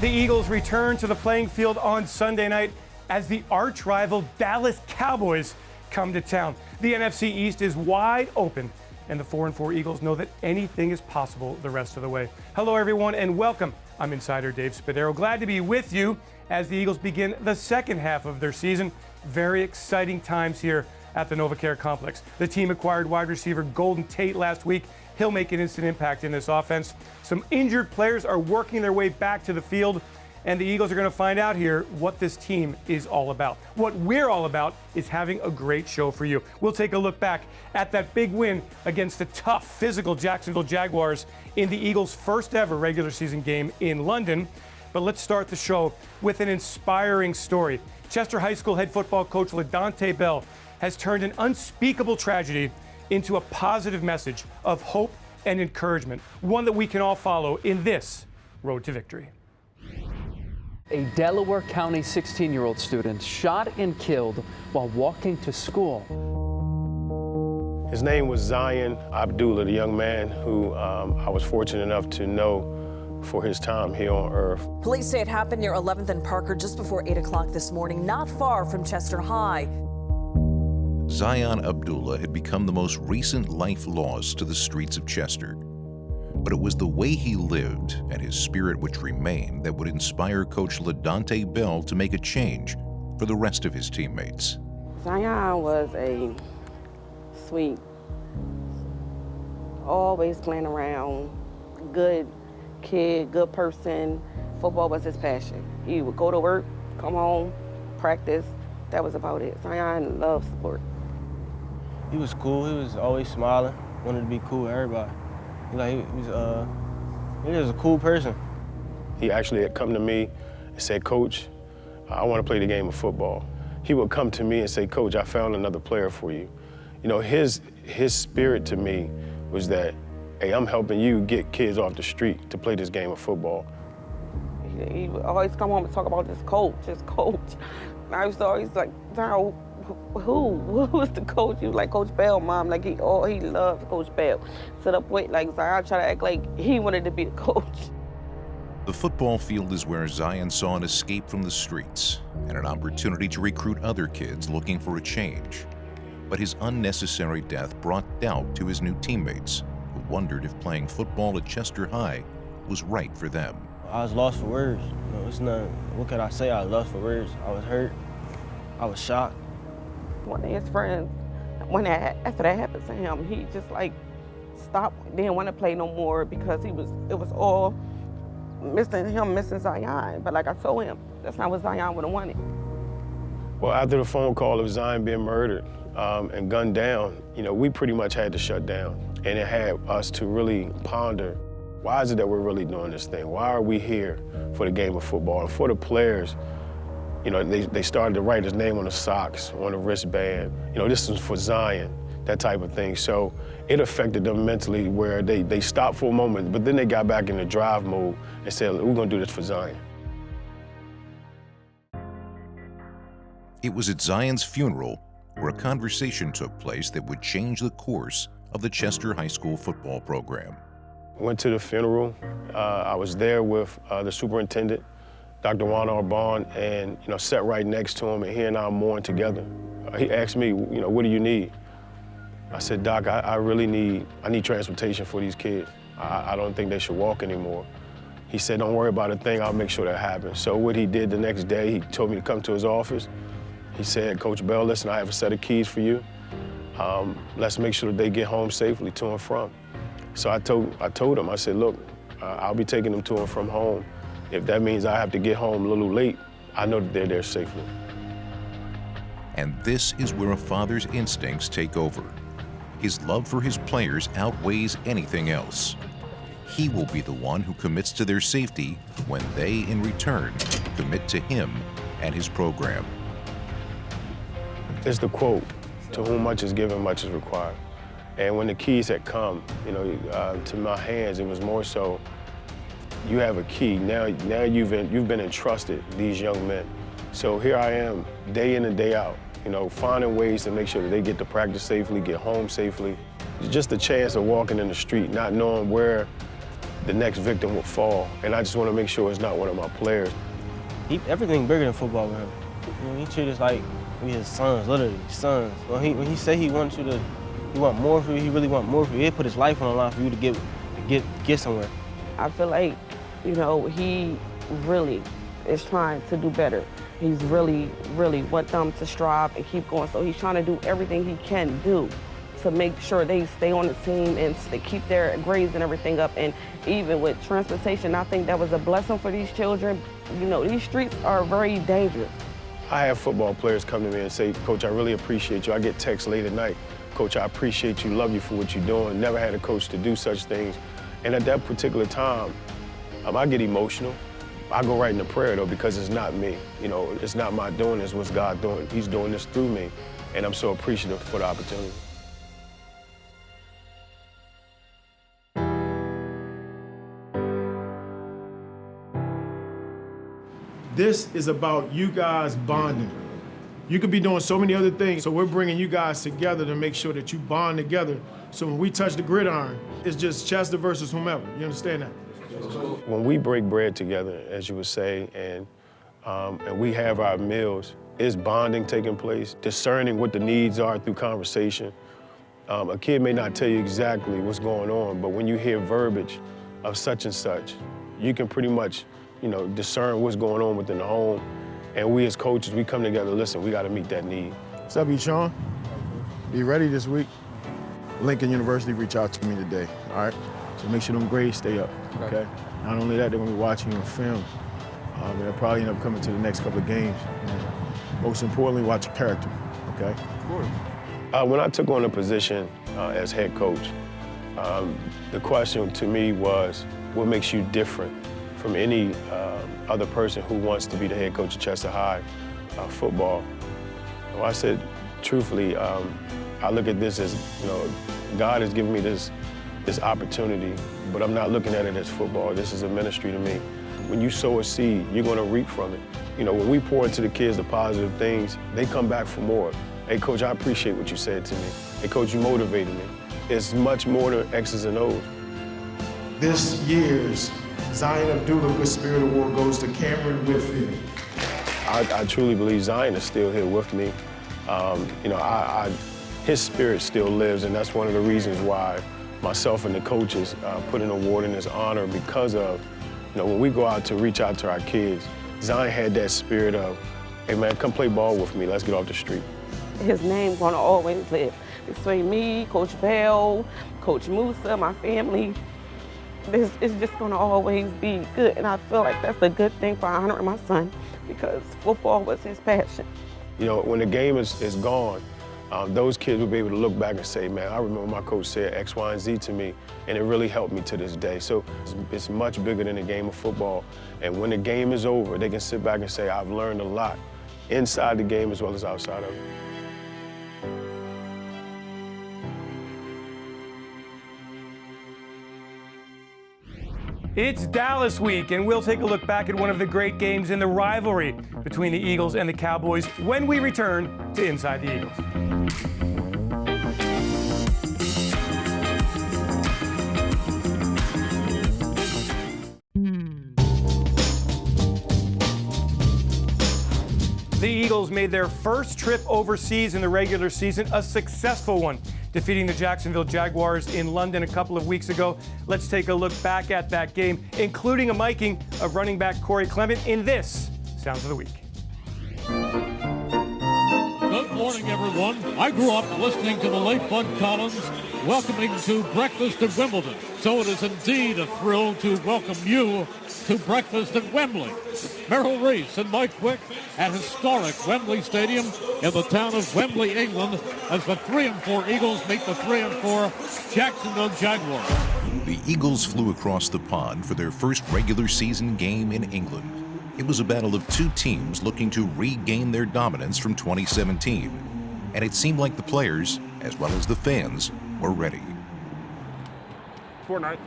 The Eagles return to the playing field on Sunday night as the arch-rival Dallas Cowboys come to town. The NFC East is wide open, and the 4-4 Eagles know that anything is possible the rest of the way. Hello, everyone, and welcome. I'm Insider Dave Spadaro. Glad to be with you as the Eagles begin the second half of their season. Very exciting times here at the NovaCare Complex. The team acquired wide receiver Golden Tate last week. He'll make an instant impact in this offense. Some injured players are working their way back to the field, and the Eagles are going to find out here what this team is all about. What we're all about is having a great show for you. We'll take a look back at that big win against the tough, physical Jacksonville Jaguars in the Eagles' first ever regular season game in London. But let's start the show with an inspiring story. Chester High School head football coach LaDontay Bell has turned an unspeakable tragedy into a positive message of hope and encouragement, one that we can all follow in this road to victory. A Delaware County 16-year-old student shot and killed while walking to school. His name was Zion Abdullah, the young man who I was fortunate enough to know for his time here on earth. Police say it happened near 11th and Parker just before 8 o'clock this morning, not far from Chester High. Zion Abdullah had become the most recent life loss to the streets of Chester. But it was the way he lived and his spirit which remained that would inspire Coach LaDontay Bell to make a change for the rest of his teammates. Zion was a sweet, always playing around, good kid, good person. Football was his passion. He would go to work, come home, practice. That was about it. Zion loved sport. He was cool. He was always smiling. Wanted to be cool with everybody. He was a cool person. He actually had come to me and said, "Coach, I want to play the game of football." He would come to me and say, "Coach, I found another player for you." You know, his spirit to me was that, hey, I'm helping you get kids off the street to play this game of football. He would always come home and talk about this coach. And I was always like, "Zion, who was the coach?" He was like, "Coach Bell, Mom." Like he loved Coach Bell. Sit up with like Zion, try to act like he wanted to be the coach. The football field is where Zion saw an escape from the streets and an opportunity to recruit other kids looking for a change. But his unnecessary death brought doubt to his new teammates, who wondered if playing football at Chester High was right for them. I was lost for words. You know, it's nothing. What could I say? I was lost for words. I was hurt. I was shocked. One of his friends, after that happened to him, he just like stopped, didn't want to play no more because it was all missing Zion. But like I told him, that's not what Zion would have wanted. Well, after the phone call of Zion being murdered and gunned down, you know, we pretty much had to shut down. And it had us to really ponder, why is it that we're really doing this thing? Why are we here for the game of football? And for the players, you know, they started to write his name on the socks, on the wristband. You know, this is for Zion, that type of thing. So it affected them mentally where they stopped for a moment, but then they got back in the drive mode and said, we're gonna do this for Zion. It was at Zion's funeral where a conversation took place that would change the course of the Chester High School football program. Went to the funeral. I was there with the superintendent, Dr. Juan Arbonne, and sat right next to him, and he and I mourned together. He asked me, what do you need? I said, Doc, I need transportation for these kids. I don't think they should walk anymore. He said, don't worry about a thing, I'll make sure that happens. So what he did the next day, he told me to come to his office. He said, Coach Bell, listen, I have a set of keys for you. Let's make sure that they get home safely to and from. So I told him, I said, look, I'll be taking them to and from home. If that means I have to get home a little late, I know that they're there safely. And this is where a father's instincts take over. His love for his players outweighs anything else. He will be the one who commits to their safety when they, in return, commit to him and his program. It's the quote, to whom much is given, much is required. And when the keys had come, to my hands, it was more so, you have a key. Now you've been entrusted these young men. So here I am, day in and day out, finding ways to make sure that they get to practice safely, get home safely. Just the chance of walking in the street, not knowing where the next victim will fall. And I just want to make sure it's not one of my players. Everything bigger than football with him. You know, he treats us like we his sons, literally, sons. When he say he wants you to, he want more for you, he really want more for you. He'll put his life on the line for you to get somewhere. I feel like, you know, he really is trying to do better. He's really want them to strive and keep going. So he's trying to do everything he can do to make sure they stay on the team and they keep their grades and everything up. And even with transportation, I think that was a blessing for these children. You know, these streets are very dangerous. I have football players come to me and say, Coach, I really appreciate you. I get texts late at night. Coach, I appreciate you, love you for what you're doing. Never had a coach to do such things. And at that particular time, I get emotional. I go right into prayer, though, because it's not me. You know, it's not my doing, it's what's God doing. He's doing this through me, and I'm so appreciative for the opportunity. This is about you guys bonding. You could be doing so many other things, so we're bringing you guys together to make sure that you bond together. So when we touch the gridiron, it's just Chester versus whomever. You understand that? When we break bread together, as you would say, and we have our meals, is bonding taking place, discerning what the needs are through conversation. A kid may not tell you exactly what's going on, but when you hear verbiage of such and such, you can pretty much, you know, discern what's going on within the home. And we as coaches, we come together, listen, we gotta meet that need. What's up, Sean? Be ready this week? Lincoln University reached out to me today, all right? So make sure them grades stay up, okay? Not only that, they're gonna be watching you on film. They'll probably end up coming to the next couple of games. And most importantly, watch your character, okay? Of course. When I took on the position as head coach, the question to me was, what makes you different from any other person who wants to be the head coach of Chester High football? Well, I said, truthfully, I look at this as, you know, God has given me this opportunity, but I'm not looking at it as football. This is a ministry to me. When you sow a seed, you're gonna reap from it. You know, when we pour into the kids the positive things, they come back for more. Hey, Coach, I appreciate what you said to me. Hey, Coach, you motivated me. It's much more than X's and O's. This year's Zion Abdullah Good Spirit Award goes to Cameron Whitfield. I truly believe Zion is still here with me. You know, his spirit still lives, and that's one of the reasons why myself and the coaches put an award in his honor, because of, you know, when we go out to reach out to our kids, Zion had that spirit of, hey man, come play ball with me, let's get off the street. His name's gonna always live. Between me, Coach Bell, Coach Musa, my family, it's just gonna always be good. And I feel like that's a good thing for honoring my son, because football was his passion. You know, when the game is gone, those kids will be able to look back and say, man, I remember my coach said X, Y, and Z to me, and it really helped me to this day. So it's much bigger than the game of football. And when the game is over, they can sit back and say, I've learned a lot inside the game as well as outside of it. It's Dallas week, and we'll take a look back at one of the great games in the rivalry between the Eagles and the Cowboys when we return to Inside the Eagles. The Eagles made their first trip overseas in the regular season, a successful one, defeating the Jacksonville Jaguars in London a couple of weeks ago. Let's take a look back at that game, including a miking of running back Corey Clement in this Sounds of the Week. Good morning, everyone. I grew up listening to the late Bud Collins welcoming to Breakfast at Wimbledon. So it is indeed a thrill to welcome you to Breakfast at Wembley. Merrill Reese and Mike Quick at historic Wembley Stadium in the town of Wembley, England, as the 3-4 Eagles meet the 3-4 Jacksonville Jaguars. The Eagles flew across the pond for their first regular season game in England. It was a battle of two teams looking to regain their dominance from 2017. And it seemed like the players, as well as the fans, were ready. Fortnite.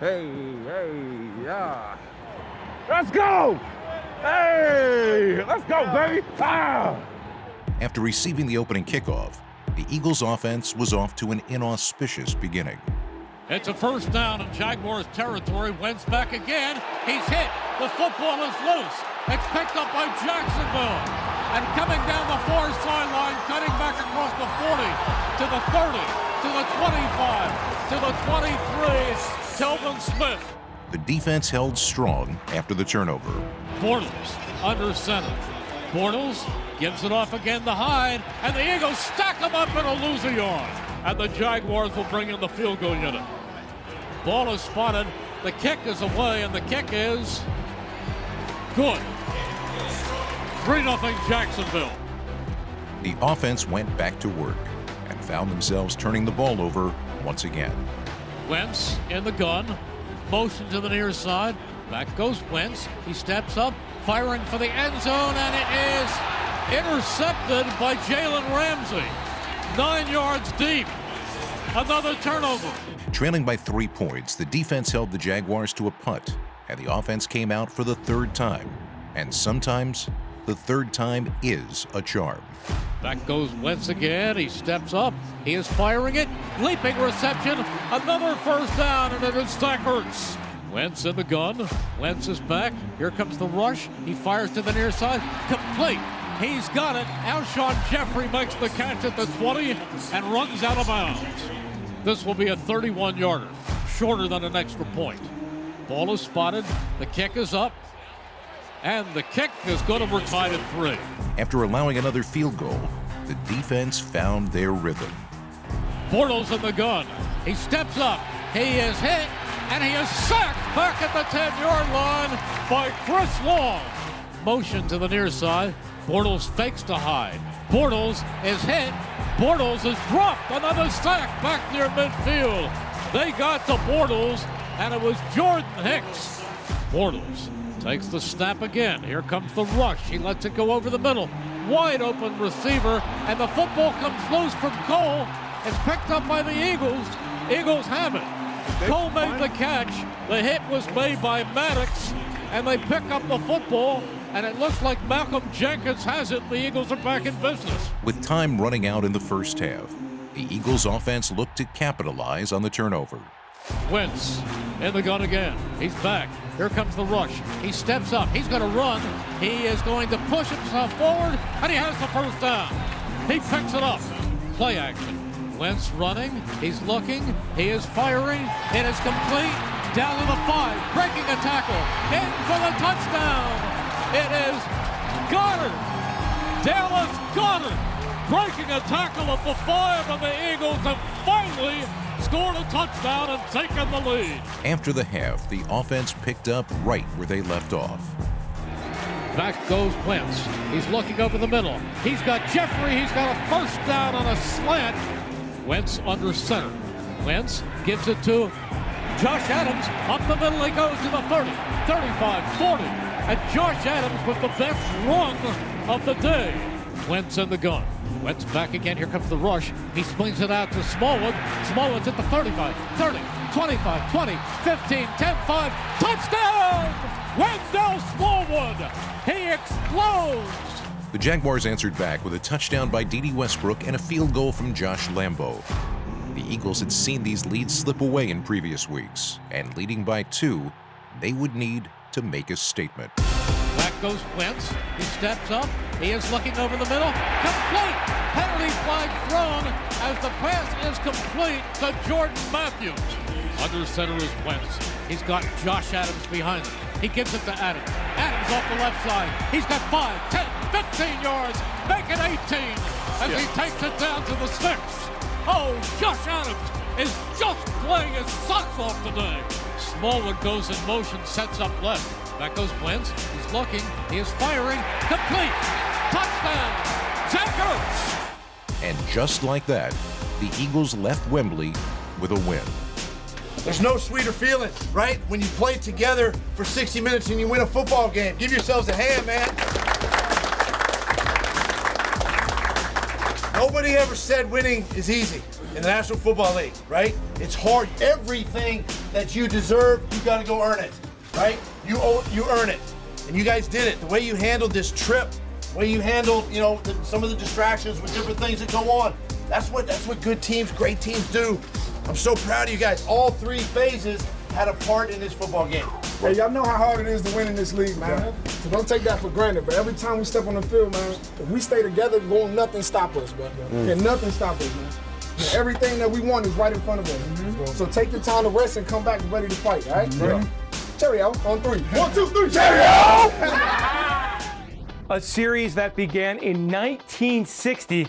Hey, yeah. Let's go! Hey, let's go, baby! Ah! After receiving the opening kickoff, the Eagles' offense was off to an inauspicious beginning. It's a first down in Jaguars territory. Wentz back again. He's hit. The football is loose. It's picked up by Jacksonville. And coming down the far sideline, cutting back across the 40, to the 30, to the 25, to the 23, Telvin Smith. The defense held strong after the turnover. Bortles under center. Bortles gives it off again to Hyde, and the Eagles stack him up and lose a yard. And the Jaguars will bring in the field goal unit. Ball is spotted. The kick is away, and the kick is good. 3-0 Jacksonville. The offense went back to work and found themselves turning the ball over once again. Wentz in the gun. Motion to the near side. Back goes Wentz. He steps up, firing for the end zone, and it is intercepted by Jalen Ramsey. 9 yards deep. Another turnover. Trailing by 3 points, the defense held the Jaguars to a punt, and the offense came out for the third time. And sometimes, the third time is a charm. Back goes Wentz again. He steps up. He is firing it. Leaping reception. Another first down, and it is Zach Ertz. Wentz in the gun. Wentz is back. Here comes the rush. He fires to the near side. Complete. He's got it. Alshon Jeffrey makes the catch at the 20 and runs out of bounds. This will be a 31-yarder, shorter than an extra point. Ball is spotted. The kick is up. And the kick is going to be tied at 3. After allowing another field goal, the defense found their rhythm. Bortles in the gun. He steps up. He is hit, and he is sacked back at the 10-yard line by Chris Long. Motion to the near side. Bortles fakes to Hyde. Bortles is hit. Bortles is dropped. Another sack back near midfield. They got to Bortles, and it was Jordan Hicks. Bortles takes the snap again. Here comes the rush. He lets it go over the middle. Wide open receiver, and the football comes loose from Cole. It's picked up by the Eagles. Eagles have it. Cole made the catch. The hit was made by Maddox, and they pick up the football, and it looks like Malcolm Jenkins has it. The Eagles are back in business. With time running out in the first half, the Eagles offense looked to capitalize on the turnover. Wentz in the gun again. He's back. Here comes the rush. He steps up. He's going to run. He is going to push himself forward, and he has the first down. He picks it up. Play action. Wentz running. He's looking. He is firing. It is complete. Down to the 5. Breaking a tackle. In for the touchdown. It is Goddard. Dallas Goddard breaking a tackle at the 5, and the Eagles have finally scored a touchdown and taken the lead. After the half, the offense picked up right where they left off. Back goes Wentz. He's looking over the middle. He's got Jeffrey. He's got a first down on a slant. Wentz under center. Wentz gives it to Josh Adams. Up the middle he goes to the 30, 35, 40. And Josh Adams with the best run of the day. Wentz in the gun. Wentz back again. Here comes the rush. He swings it out to Smallwood. Smallwood's at the 35, 30, 25, 20, 15, 10, 5. Touchdown! Wendell Smallwood. He explodes. The Jaguars answered back with a touchdown by Dede Westbrook and a field goal from Josh Lambo. The Eagles had seen these leads slip away in previous weeks, and leading by 2, they would need to make a statement. Back goes Wentz. He steps up. He is looking over the middle. Complete! Penalty flag thrown as the pass is complete to Jordan Matthews. Under center is Wentz. He's got Josh Adams behind him. He gives it to Adams. Adams off the left side. He's got 5, 10, 15 yards. Make it 18 as he takes it down to the 6. Oh, Josh Adams is just playing his socks off today. Smallwood goes in motion, sets up left. Back goes Wentz. He's looking. He is firing. Complete. Touchdown. Zach Ertz. And just like that, the Eagles left Wembley with a win. There's no sweeter feeling, right? When you play together for 60 minutes and you win a football game. Give yourselves a hand, man. Nobody ever said winning is easy in the National Football League, right? It's hard. Everything that you deserve, you got to go earn it, right? You earn it. And you guys did it. The way you handled this trip, the way you handled, some of the distractions with different things that go on. That's what good teams, great teams do. I'm so proud of you guys. All three phases had a part in this football game. Hey, y'all know how hard it is to win in this league, man. So don't take that for granted. But every time we step on the field, man, if we stay together, won't nothing stop us, bro. Can nothing stop us, man. And everything that we want is right in front of us. So take your time to rest and come back ready to fight, all right? Cheerio on 3. 1, 2, 3, cheerio! A series that began in 1960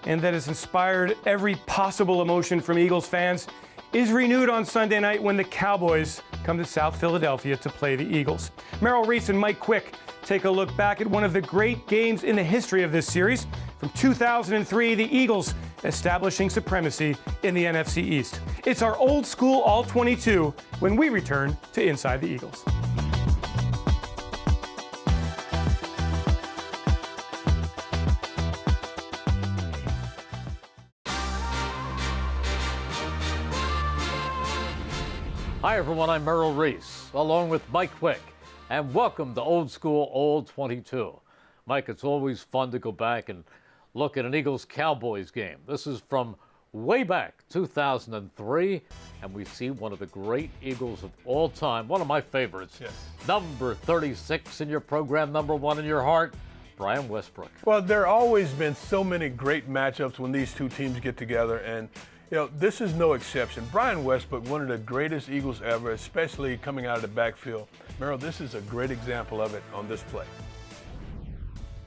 and that has inspired every possible emotion from Eagles fans is renewed on Sunday night when the Cowboys come to South Philadelphia to play the Eagles. Merrill Reese and Mike Quick take a look back at one of the great games in the history of this series. From 2003, the Eagles establishing supremacy in the NFC East. It's our old school All-22 when we return to Inside the Eagles. Hi everyone, I'm Merrill Reese, along with Mike Quick, and welcome to Old School Old 22. Mike, it's always fun to go back and look at an Eagles-Cowboys game. This is from way back, 2003, and we see one of the great Eagles of all time, one of my favorites. Yes. Number 36 in your program, number 1 in your heart, Brian Westbrook. Well, there have always been so many great matchups when these two teams get together, and this is no exception. Brian Westbrook, one of the greatest Eagles ever, especially coming out of the backfield. Merrill, this is a great example of it on this play.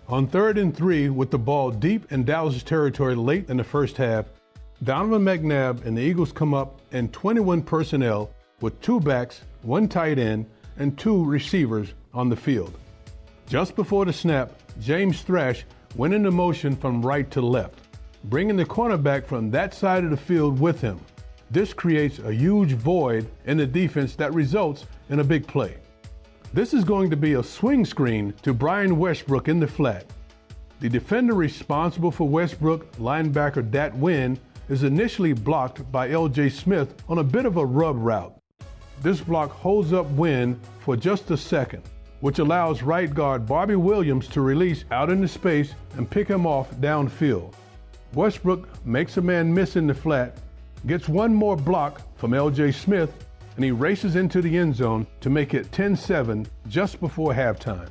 On 3rd and 3, with the ball deep in Dallas territory late in the first half, Donovan McNabb and the Eagles come up in 21 personnel with 2 backs, 1 tight end, and 2 receivers on the field. Just before the snap, James Thrash went into motion from right to left, bringing the cornerback from that side of the field with him. This creates a huge void in the defense that results in a big play. This is going to be a swing screen to Brian Westbrook in the flat. The defender responsible for Westbrook, linebacker Dat Wynn, is initially blocked by L.J. Smith on a bit of a rub route. This block holds up Wynn for just a second, which allows right guard Bobby Williams to release out into space and pick him off downfield. Westbrook makes a man miss in the flat, gets one more block from L.J. Smith, and he races into the end zone to make it 10-7 just before halftime.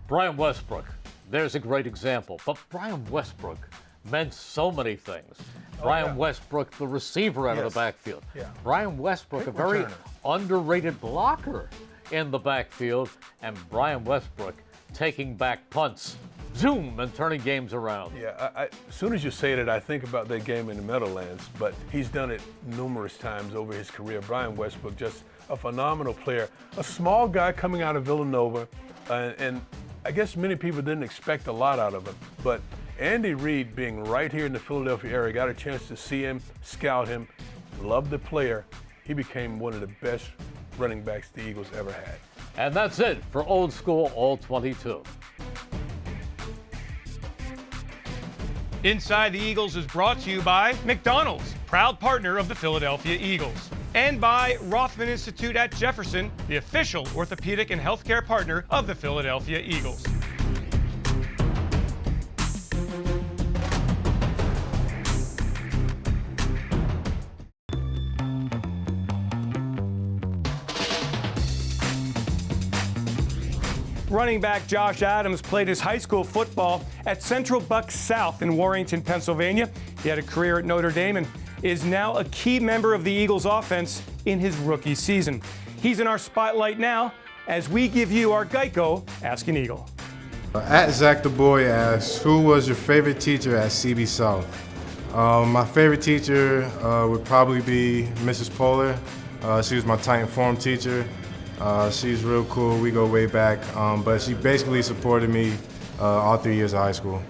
Brian Westbrook, there's a great example, but Brian Westbrook meant so many things. Brian Westbrook, the receiver out of the backfield. Brian Westbrook, a very underrated blocker in the backfield, and Brian Westbrook taking back punts, zoom, and turning games around. As soon as you say that, I think about that game in the Meadowlands, but he's done it numerous times over his career. Brian Westbrook, just a phenomenal player, a small guy coming out of Villanova, and I guess many people didn't expect a lot out of him, but Andy Reid, being right here in the Philadelphia area, got a chance to see him, scout him, loved the player. He became one of the best running backs the Eagles ever had. And that's it for Old School All 22. Inside the Eagles is brought to you by McDonald's, proud partner of the Philadelphia Eagles, and by Rothman Institute at Jefferson, the official orthopedic and healthcare partner of the Philadelphia Eagles. Running back Josh Adams played his high school football at Central Bucks South in Warrington, Pennsylvania. He had a career at Notre Dame and is now a key member of the Eagles offense in his rookie season. He's in our spotlight now as we give you our Geico Ask an Eagle. At Zach the Boy asks, who was your favorite teacher at CB South? My favorite teacher would probably be Mrs. Poehler. She was my Titan Form teacher. She's real cool. We go way back, but she basically supported me all 3 years of high school.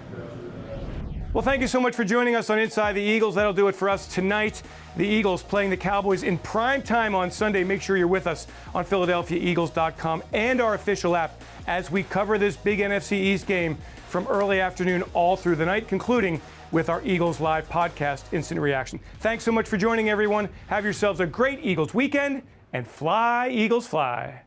Well, thank you so much for joining us on Inside the Eagles. That'll do it for us tonight. The Eagles playing the Cowboys in prime time on Sunday. Make sure you're with us on PhiladelphiaEagles.com and our official app as we cover this big NFC East game from early afternoon all through the night, concluding with our Eagles Live podcast, Instant Reaction. Thanks so much for joining, everyone. Have yourselves a great Eagles weekend, and fly, Eagles, fly.